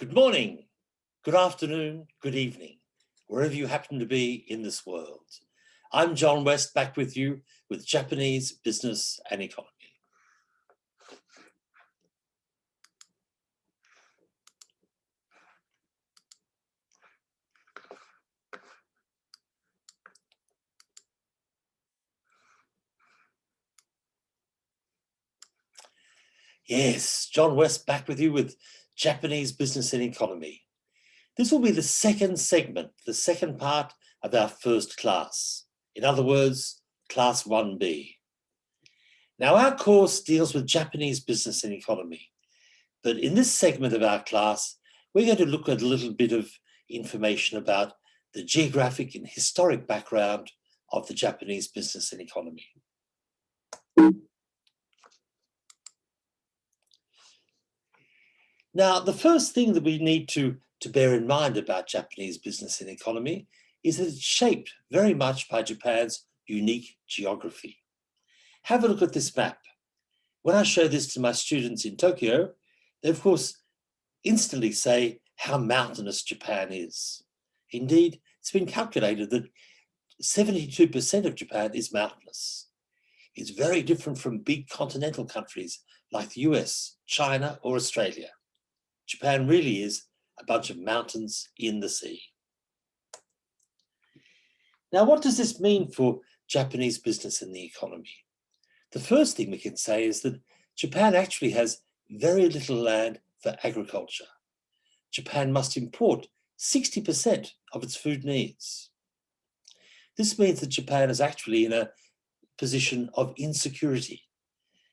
Good morning, good afternoon, good evening, wherever you happen to be in this world. I'm John West, back with you with Japanese business and economy. Yes, John West back with you with Japanese business and economy. This will be the second segment, the second part of our first class. In other words, class 1B. Now, our course deals with Japanese business and economy, but in this segment of our class, we're going to look at a little bit of information about the geographic and historic background of the Japanese business and economy. Now, the first thing that we need to bear in mind about Japanese business and economy is that it's shaped very much by Japan's unique geography. Have a look at this map. When I show this to my students in Tokyo, they of course instantly say how mountainous Japan is. Indeed, it's been calculated that 72% of Japan is mountainous. It's very different from big continental countries like the US, China, or Australia. Japan really is a bunch of mountains in the sea. Now, what does this mean for Japanese business and the economy? The first thing we can say is that Japan actually has very little land for agriculture. Japan must import 60% of its food needs. This means that Japan is actually in a position of insecurity.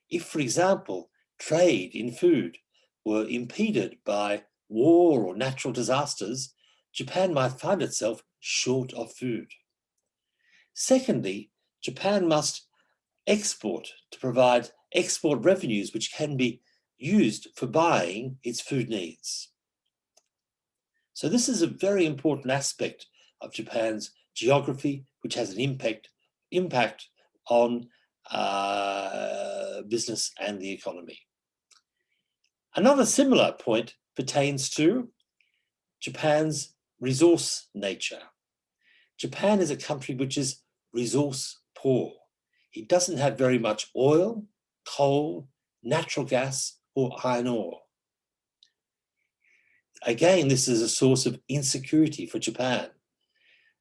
If, for example, trade in food were impeded by war or natural disasters, Japan might find itself short of food. Secondly, Japan must export to provide export revenues which can be used for buying its food needs. So this is a very important aspect of Japan's geography, which has an impact on business and the economy. Another similar point pertains to Japan's resource nature. Japan is a country which is resource poor. It doesn't have very much oil, coal, natural gas, or iron ore. Again, this is a source of insecurity for Japan.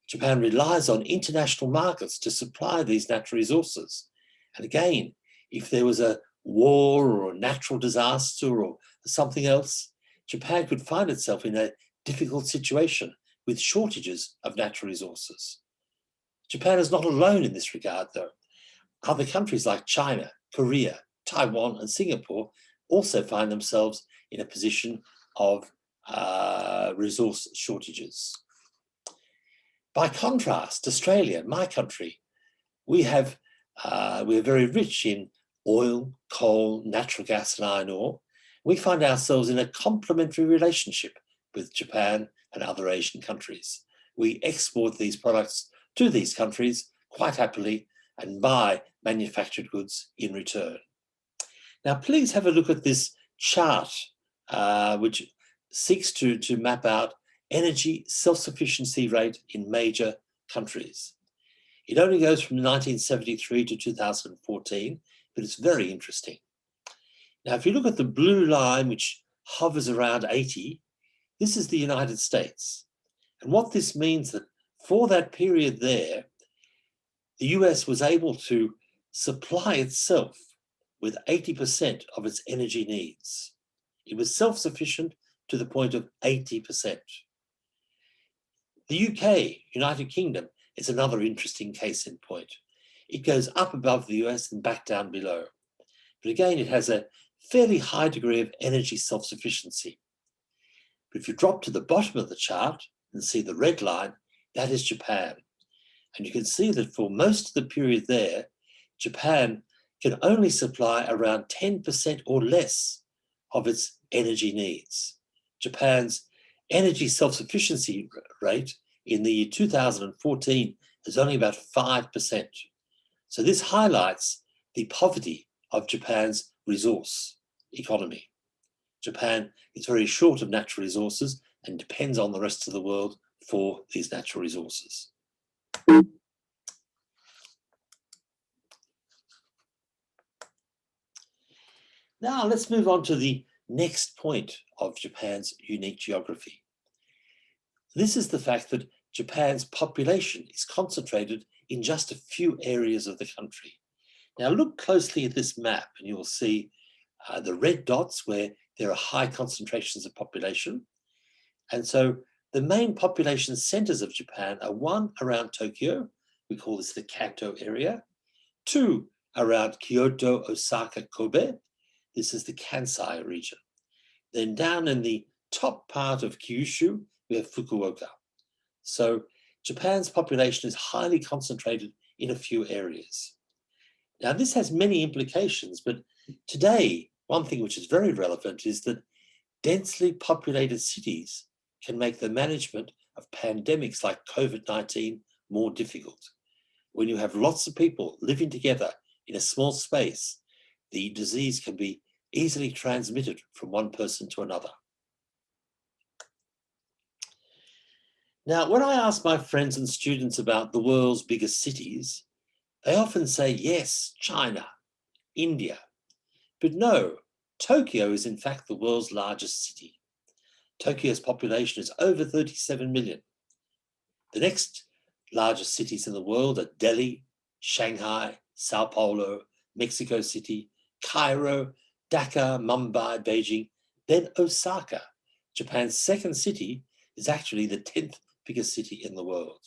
Japan relies on international markets to supply these natural resources. And again, if there was a war or a natural disaster or something else, Japan could find itself in a difficult situation with shortages of natural resources. Japan is not alone in this regard, though. Other countries like China, Korea, Taiwan, and Singapore also find themselves in a position of resource shortages. By contrast, Australia, my country, we're very rich in oil, coal, natural gas, and iron ore. We find ourselves in a complementary relationship with Japan and other Asian countries. We export these products to these countries quite happily and buy manufactured goods in return. Now, please have a look at this chart, which seeks to map out energy self-sufficiency rate in major countries. It only goes from 1973 to 2014, but it's very interesting. Now, if you look at the blue line, which hovers around 80, this is the United States. And what this means that for that period there, the US was able to supply itself with 80% of its energy needs. It was self-sufficient to the point of 80%. The UK, United Kingdom, is another interesting case in point. It goes up above the US and back down below. But again, it has a fairly high degree of energy self-sufficiency. But if you drop to the bottom of the chart and see the red line, that is Japan. And you can see that for most of the period there, Japan can only supply around 10% or less of its energy needs. Japan's energy self-sufficiency rate in the year 2014 is only about 5%. So this highlights the poverty of Japan's resource economy. Japan is very short of natural resources and depends on the rest of the world for these natural resources. Now let's move on to the next point of Japan's unique geography. This is the fact that Japan's population is concentrated in just a few areas of the country. Now look closely at this map and you will see the red dots where there are high concentrations of population. And so the main population centers of Japan are one around Tokyo, we call this the Kanto area, two around Kyoto, Osaka, Kobe, this is the Kansai region. Then down in the top part of Kyushu, we have Fukuoka. So Japan's population is highly concentrated in a few areas. Now this has many implications, but today, one thing which is very relevant is that densely populated cities can make the management of pandemics like COVID-19 more difficult. When you have lots of people living together in a small space, the disease can be easily transmitted from one person to another. Now, when I ask my friends and students about the world's biggest cities, they often say, yes, China, India. But no, Tokyo is in fact the world's largest city. Tokyo's population is over 37 million. The next largest cities in the world are Delhi, Shanghai, Sao Paulo, Mexico City, Cairo, Dhaka, Mumbai, Beijing, then Osaka. Japan's second city is actually the 10th biggest city in the world.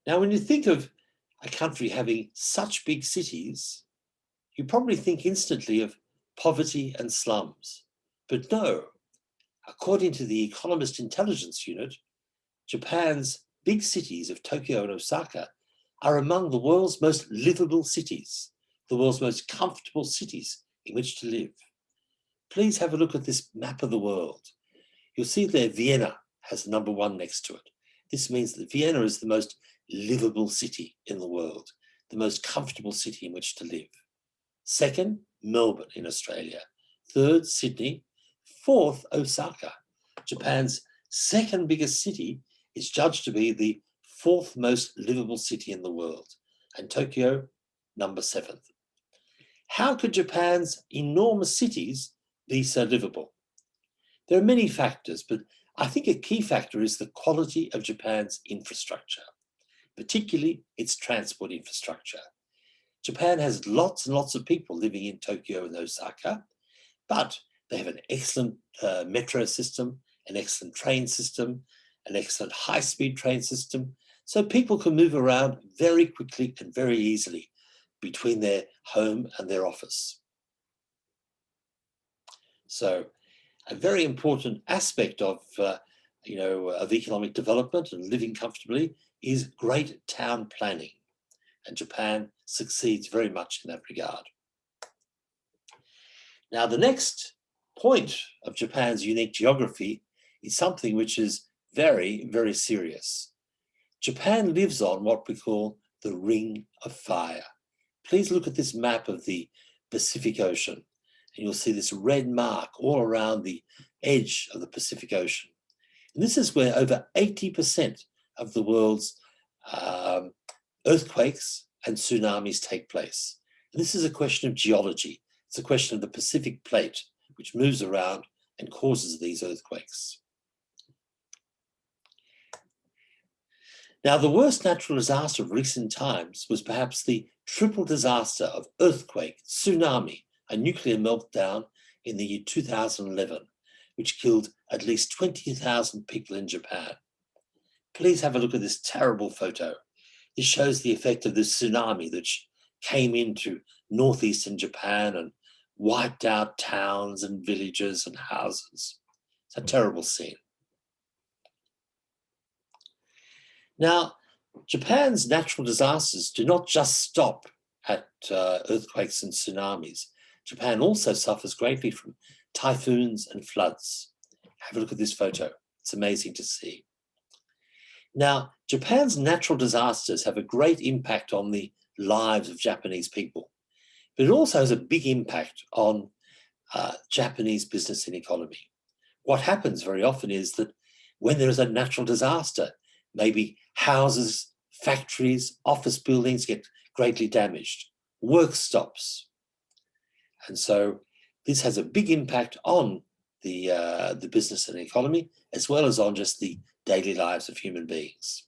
Now, when you think of a country having such big cities, you probably think instantly of poverty and slums. But no, according to the Economist Intelligence Unit, Japan's big cities of Tokyo and Osaka are among the world's most livable cities, the world's most comfortable cities in which to live. Please have a look at this map of the world. You'll see there Vienna has the number 1 next to it. This means that Vienna is the most livable city in the world, the most comfortable city in which to live. Second, Melbourne in Australia. Third, Sydney. Fourth, Osaka. Japan's second biggest city is judged to be the 4th most livable city in the world, and Tokyo, number 7th. How could Japan's enormous cities be so livable? There are many factors, but I think a key factor is the quality of Japan's infrastructure, particularly its transport infrastructure. Japan has lots and lots of people living in Tokyo and Osaka, but they have an excellent metro system, an excellent train system, an excellent high-speed train system, so people can move around very quickly and very easily between their home and their office. So a very important aspect of economic development and living comfortably is great town planning. And Japan succeeds very much in that regard. Now, the next point of Japan's unique geography is something which is very, very serious. Japan lives on what we call the Ring of Fire. Please look at this map of the Pacific Ocean, and you'll see this red mark all around the edge of the Pacific Ocean. And this is where over 80% of the world's earthquakes and tsunamis take place. And this is a question of geology. It's a question of the Pacific Plate, which moves around and causes these earthquakes. Now, the worst natural disaster of recent times was perhaps the triple disaster of earthquake, tsunami, and nuclear meltdown in the year 2011, which killed at least 20,000 people in Japan. Please have a look at this terrible photo. This shows the effect of the tsunami that came into northeastern Japan and wiped out towns and villages and houses. It's a terrible scene. Now, Japan's natural disasters do not just stop at earthquakes and tsunamis. Japan also suffers greatly from typhoons and floods. Have a look at this photo. It's amazing to see. Now, Japan's natural disasters have a great impact on the lives of Japanese people. But it also has a big impact on Japanese business and economy. What happens very often is that when there is a natural disaster, maybe houses, factories, office buildings get greatly damaged, work stops. And so this has a big impact on the business and economy, as well as on just the daily lives of human beings.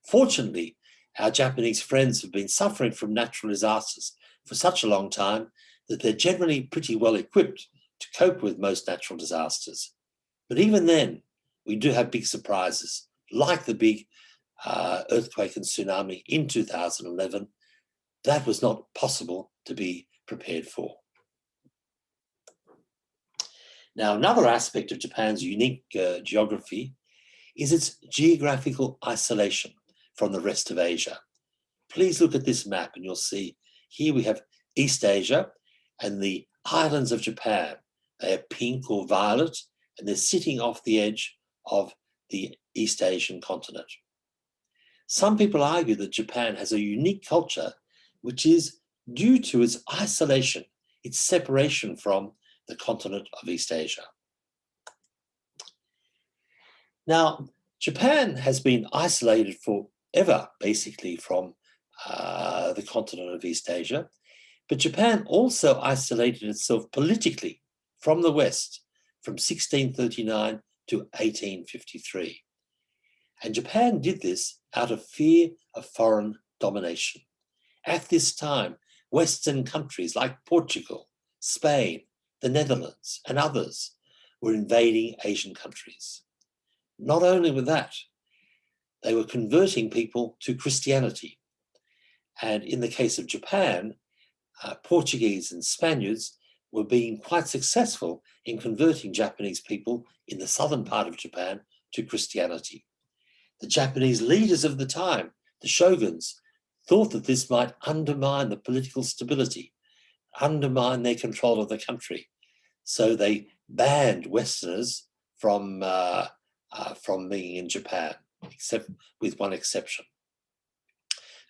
Fortunately, our Japanese friends have been suffering from natural disasters for such a long time that they're generally pretty well equipped to cope with most natural disasters. But even then, we do have big surprises, like the big earthquake and tsunami in 2011. That was not possible to be prepared for. Now, another aspect of Japan's unique geography is its geographical isolation from the rest of Asia. Please look at this map and you'll see here we have East Asia and the islands of Japan. They are pink or violet and they're sitting off the edge of the East Asian continent. Some people argue that Japan has a unique culture which is due to its isolation, its separation from the continent of East Asia. Now, Japan has been isolated forever, basically, from the continent of East Asia, but Japan also isolated itself politically from the West from 1639 to 1853. And Japan did this out of fear of foreign domination. At this time, Western countries like Portugal, Spain, the Netherlands, and others were invading Asian countries. Not only with that, they were converting people to Christianity. And in the case of Japan, Portuguese and Spaniards were being quite successful in converting Japanese people in the southern part of Japan to Christianity. The Japanese leaders of the time, the shoguns, thought that this might undermine the political stability, undermine their control of the country. So they banned Westerners from being in Japan, except with one exception.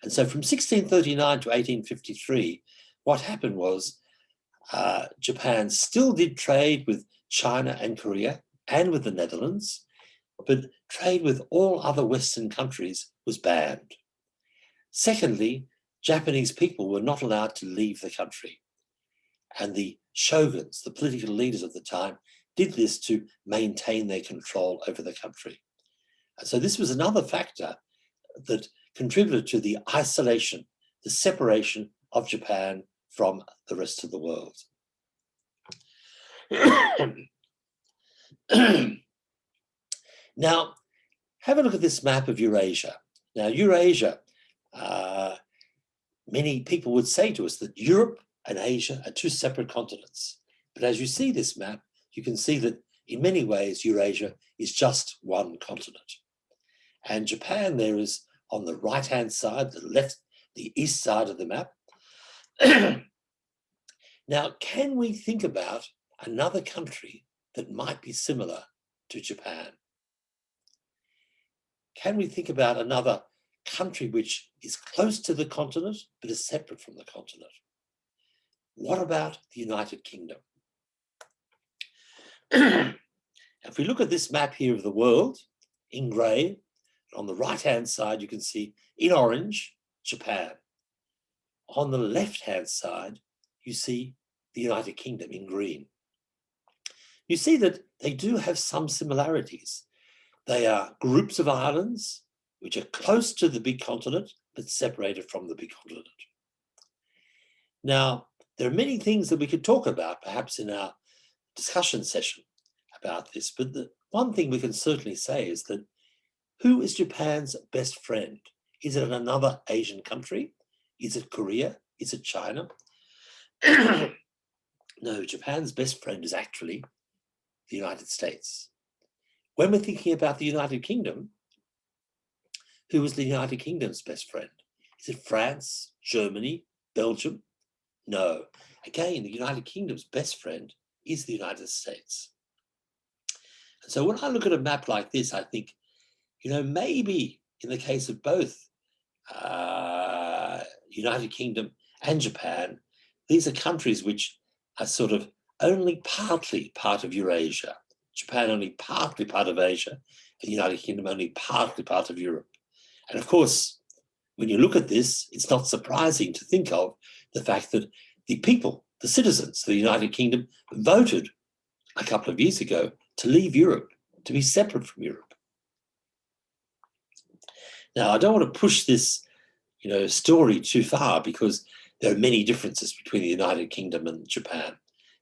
And so from 1639 to 1853, what happened was Japan still did trade with China and Korea and with the Netherlands, but trade with all other Western countries was banned. Secondly, Japanese people were not allowed to leave the country. And the shoguns, the political leaders of the time, did this to maintain their control over the country. And so this was another factor that contributed to the isolation, the separation of Japan from the rest of the world. Now, have a look at this map of Eurasia. Now, Eurasia, many people would say to us that Europe and Asia are two separate continents. But as you see this map, you can see that in many ways, Eurasia is just one continent. And Japan there is on the right-hand side, the east side of the map. Now, can we think about another country that might be similar to Japan? Can we think about another country which is close to the continent but is separate from the continent? What about the United Kingdom? If we look at this map here of the world in grey, on the right-hand side, you can see in orange, Japan. On the left-hand side, you see the United Kingdom in green. You see that they do have some similarities. They are groups of islands which are close to the big continent, but separated from the big continent. Now, there are many things that we could talk about, perhaps in our discussion session about this, but the one thing we can certainly say is that who is Japan's best friend? Is it another Asian country? Is it Korea? Is it China? No, Japan's best friend is actually the United States. When we're thinking about the United Kingdom, who is the United Kingdom's best friend? Is it France, Germany, Belgium? No. Again, the United Kingdom's best friend is the United States. And so when I look at a map like this, I think, maybe in the case of both United Kingdom and Japan, these are countries which are sort of only partly part of Eurasia. Japan only partly part of Asia, the United Kingdom only partly part of Europe. And of course, when you look at this, it's not surprising to think of the fact that the people, the citizens of the United Kingdom, voted a couple of years ago to leave Europe, to be separate from Europe. Now, I don't want to push this, story too far, because there are many differences between the United Kingdom and Japan,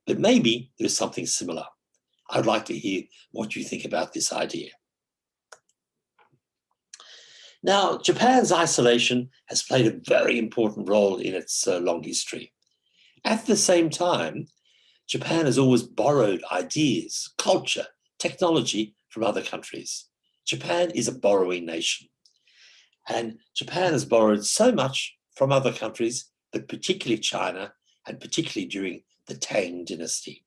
but maybe there's something similar. I'd like to hear what you think about this idea. Now, Japan's isolation has played a very important role in its long history. At the same time, Japan has always borrowed ideas, culture, technology from other countries. Japan is a borrowing nation. And Japan has borrowed so much from other countries, but particularly China, and particularly during the Tang dynasty.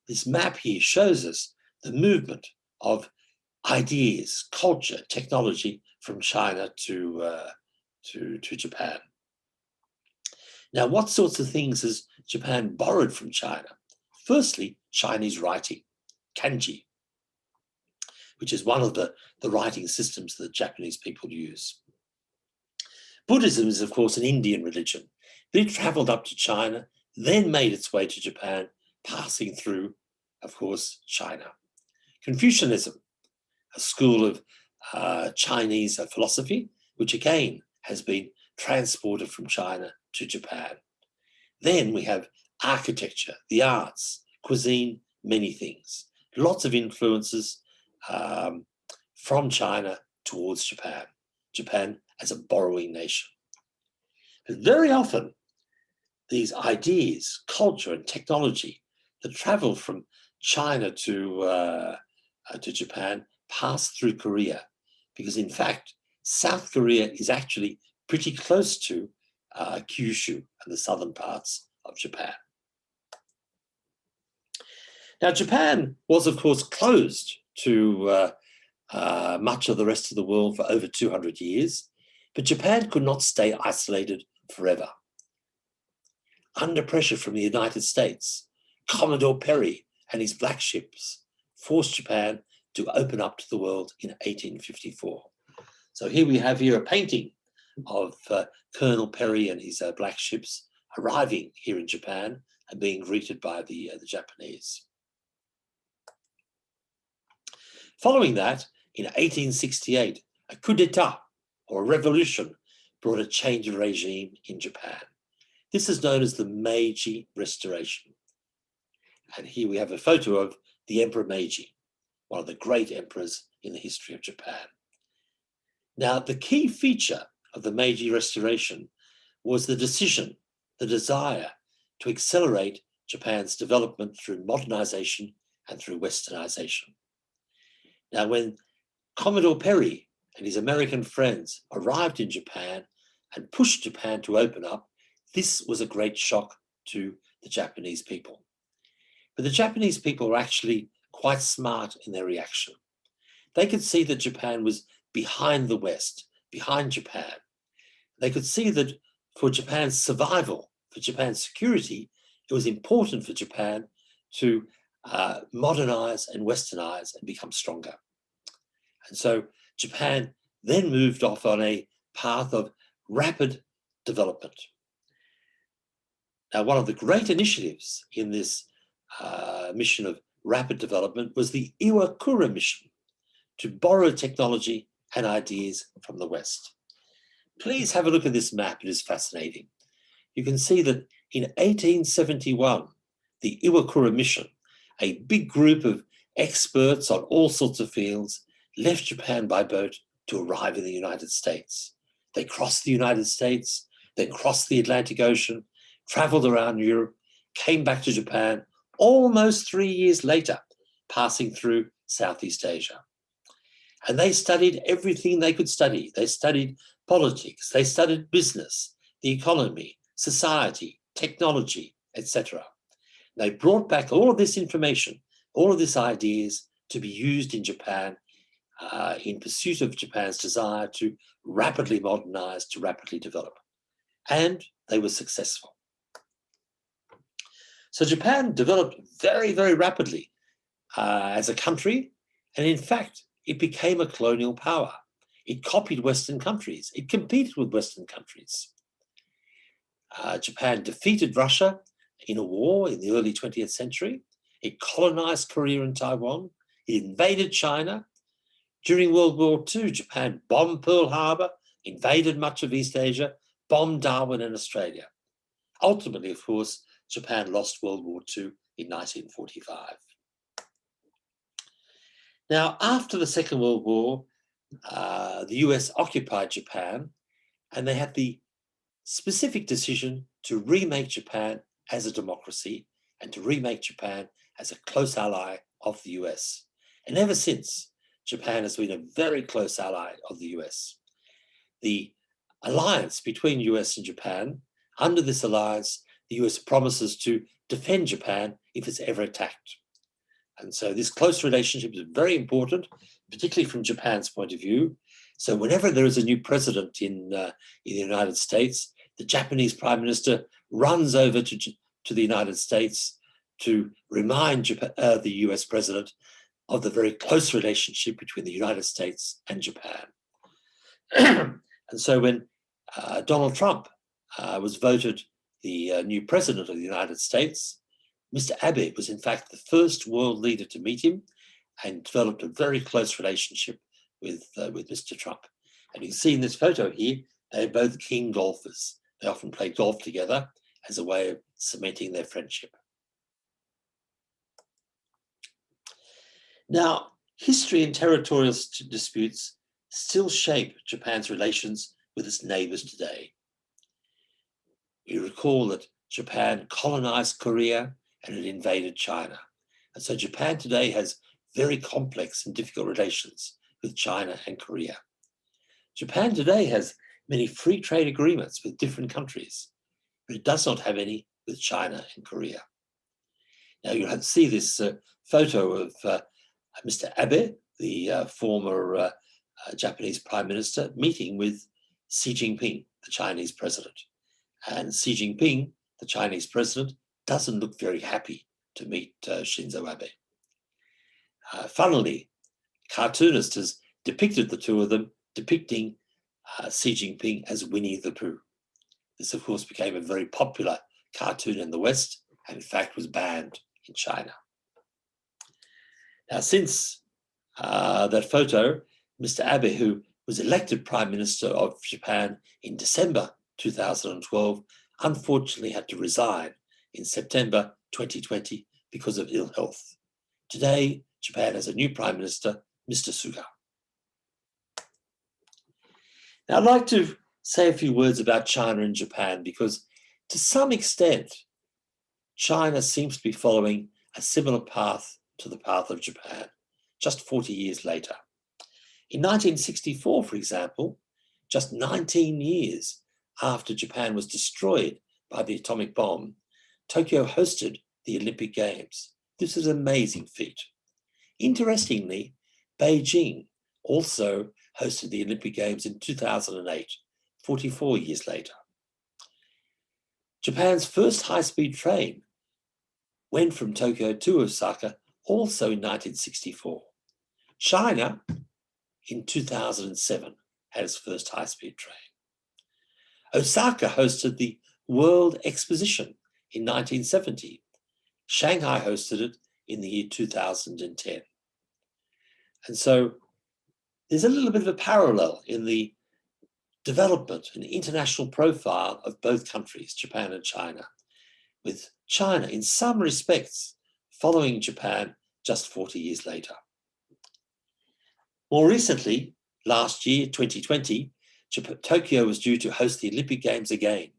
This map here shows us the movement of ideas, culture, technology from China to Japan. Now, what sorts of things has Japan borrowed from China? Firstly, Chinese writing, kanji, which is one of the writing systems that Japanese people use. Buddhism is, of course, an Indian religion, but it travelled up to China, then made its way to Japan, passing through, of course, China. Confucianism, a school of Chinese philosophy, which again has been transported from China to Japan. Then we have architecture, the arts, cuisine, many things. Lots of influences from China towards Japan. Japan as a borrowing nation. But very often, these ideas, culture, and technology that travel from China to Japan pass through Korea, because in fact, South Korea is actually pretty close to Kyushu and the southern parts of Japan. Now, Japan was, of course, closed to much of the rest of the world for over 200 years, but Japan could not stay isolated forever. Under pressure from the United States, Commodore Perry and his black ships forced Japan to open up to the world in 1854. So here we have a painting of Colonel Perry and his black ships arriving here in Japan and being greeted by the Japanese. Following that, in 1868, a coup d'etat, or a revolution, brought a change of regime in Japan. This is known as the Meiji Restoration. And here we have a photo of the Emperor Meiji, one of the great emperors in the history of Japan. Now, the key feature of the Meiji Restoration was the decision, the desire to accelerate Japan's development through modernization and through westernization. Now, when Commodore Perry and his American friends arrived in Japan and pushed Japan to open up, this was a great shock to the Japanese people. But the Japanese people were actually quite smart in their reaction. They could see that Japan was behind the West, behind Japan. They could see that for Japan's survival, for Japan's security, it was important for Japan to modernize and westernize and become stronger. And so Japan then moved off on a path of rapid development. Now, one of the great initiatives in this mission of rapid development was the Iwakura mission, to borrow technology and ideas from the West. Please have a look at this map, it is fascinating. You can see that in 1871, the Iwakura mission, a big group of experts on all sorts of fields, left Japan by boat to arrive in the United States. They crossed the United States, then crossed the Atlantic Ocean, traveled around Europe, came back to Japan almost 3 years later, passing through Southeast Asia. And they studied everything they could study. They studied politics, they studied business, the economy, society, technology, etc. They brought back all of this information, all of these ideas to be used in Japan in pursuit of Japan's desire to rapidly modernize, to rapidly develop. and they were successful. So Japan developed very, very rapidly as a country, and in fact, it became a colonial power. It copied Western countries. It competed with Western countries. Japan defeated Russia in a war in the early 20th century. It colonized Korea and Taiwan. It invaded China. During World War II, Japan bombed Pearl Harbor, invaded much of East Asia, bombed Darwin and Australia. Ultimately, of course, Japan lost World War II in 1945. Now, after the Second World War, the US occupied Japan, and they had the specific decision to remake Japan as a democracy and to remake Japan as a close ally of the US. And ever since, Japan has been a very close ally of the US. The alliance between US and Japan, under this alliance, the US promises to defend Japan if it's ever attacked. And so this close relationship is very important, particularly from Japan's point of view. So whenever there is a new president in the United States, the Japanese Prime Minister runs over to the United States to remind the US president of the very close relationship between the United States and Japan. And so when Donald Trump was voted the new president of the United States, Mr. Abe was in fact the first world leader to meet him and developed a very close relationship with Mr. Trump. And you can see in this photo here, they're both keen golfers. They often play golf together as a way of cementing their friendship. Now, history and territorial disputes still shape Japan's relations with its neighbors today. We recall that Japan colonized Korea and it invaded China. And so Japan today has very complex and difficult relations with China and Korea. Japan today has many free trade agreements with different countries, but it does not have any with China and Korea. Now you'll see this photo of Mr. Abe, the former Japanese Prime Minister, meeting with Xi Jinping, the Chinese president. And Xi Jinping, the Chinese president, doesn't look very happy to meet Shinzo Abe. Funnily, cartoonist has depicted the two of them, depicting Xi Jinping as Winnie the Pooh. This, of course, became a very popular cartoon in the West, and in fact was banned in China. Now, since that photo, Mr. Abe, who was elected Prime Minister of Japan in December 2012, unfortunately had to resign in September 2020 because of ill health. Today, Japan has a new Prime Minister, Mr. Suga. Now, I'd like to say a few words about China and Japan because to some extent, China seems to be following a similar path to the path of Japan, just 40 years later. In 1964, for example, just 19 years after Japan was destroyed by the atomic bomb, Tokyo hosted the Olympic Games. This is an amazing feat. Interestingly, Beijing also hosted the Olympic Games in 2008, 44 years later. Japan's first high-speed train went from Tokyo to Osaka also in 1964. China, in 2007, had its first high-speed train. Osaka hosted the World Exposition in 1970. Shanghai hosted it in the year 2010. And so there's a little bit of a parallel in the development and international profile of both countries, Japan and China, with China in some respects following Japan just 40 years later. More recently, last year, 2020, Tokyo was due to host the Olympic Games again,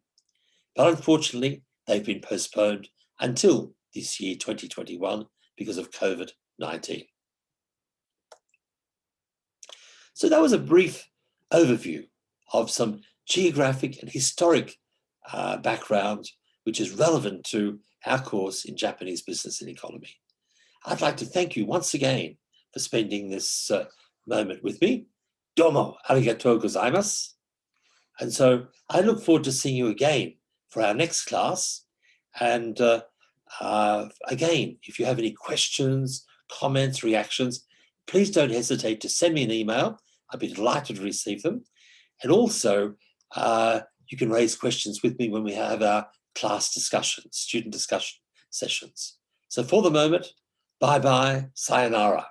but unfortunately, they've been postponed until this year, 2021, because of COVID-19. So that was a brief overview of some geographic and historic background, which is relevant to our course in Japanese business and economy. I'd like to thank you once again for spending this moment with me. Domo arigatou gozaimasu. And so I look forward to seeing you again for our next class. And again, if you have any questions, comments, reactions, please don't hesitate to send me an email. I'd be delighted to receive them. And also, you can raise questions with me when we have our class discussions, student discussion sessions. So for the moment, bye-bye, sayonara.